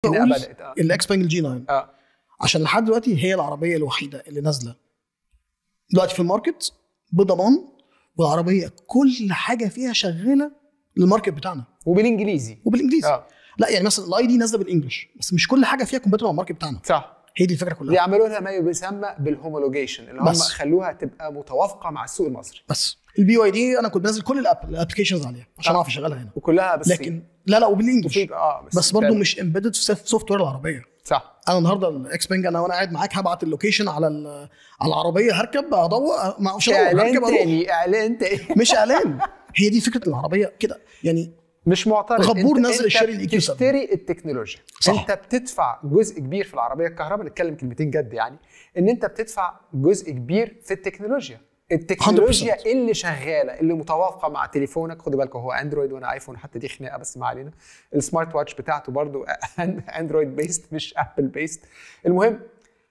بدات الاكس بانج الجي 9 عشان لحد دلوقتي هي العربيه الوحيده اللي نازله دلوقتي في الماركت بضمان، والعربيه كل حاجه فيها شغاله للماركت بتاعنا وبالانجليزي لا يعني مثلا الاي دي نازله بالانجلش بس مش كل حاجه فيها كومباتبل مع الماركت بتاعنا. صح، هي دي الفكره كلها. بيعملوا لها ما يسمى بالهومولوجيشن اللي هم خلوها تبقى متوافقه مع السوق المصري. بس البي واي دي انا كنت بنزل كل الابلكيشنز عليها عشان اعرف اشغلها هنا وكلها بس لكن لا وبالانجلش بس برضو مش امبيدد في سوفت وير العربيه. صح. انا النهارده الاكس بانج انا وانا قاعد معاك هبعت اللوكيشن على العربيه هركب ادور مش اعلان تاني مش اعلان. هي دي فكره العربيه كده يعني مش معترض. غبور نزل الشاري الاي كيو 7 تشتري التكنولوجيا صح. انت بتدفع جزء كبير في العربيه الكهرباء، نتكلم كلمتين جد يعني ان انت بتدفع جزء كبير في التكنولوجيا 100%. اللي شغاله اللي متوافقه مع تليفونك. خدوا بالكم هو اندرويد وانا ايفون، حتى دي خناقه بس ما علينا. السمارت واتش بتاعته برضو اندرويد بيست مش ابل بيست. المهم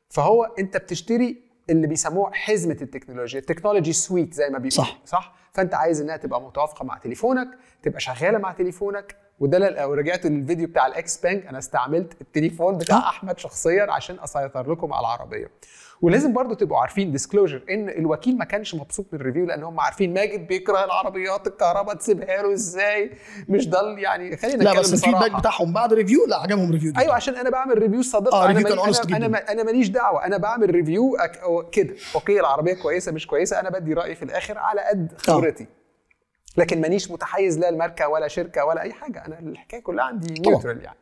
فهو انت بتشتري اللي بيسموه حزمه التكنولوجيا، التكنولوجي سويت زي ما بيقولوا صح. فانت عايز انها تبقى متوافقه مع تليفونك، تبقى شغاله مع تليفونك. وده لو رجعت للفيديو بتاع الاكس بانج انا استعملت التليفون بتاع احمد شخصيا عشان اسيطر لكم على العربيه. ولازم برضو تبقوا عارفين ديسكلوجر ان الوكيل ما كانش مبسوط من الريفيو لان هم عارفين ماجد بيكره العربيات الكهرباء، تسيبها له ازاي؟ مش ده يعني خلينا نتكلم لا بس الفيدباك بتاعهم بعد ريفيو لا عجبهم ريفيو ايوه عشان انا بعمل ريفيو صادق. انا ماليش دعوه، انا بعمل ريفيو كده اوكي العربيه كويسه مش كويسه، انا بدي رايي في الاخر على قد خبرتي. لكن مانيش متحيز لا الماركه ولا شركه ولا اي حاجه، انا الحكايه كلها عندي نيوترال يعني.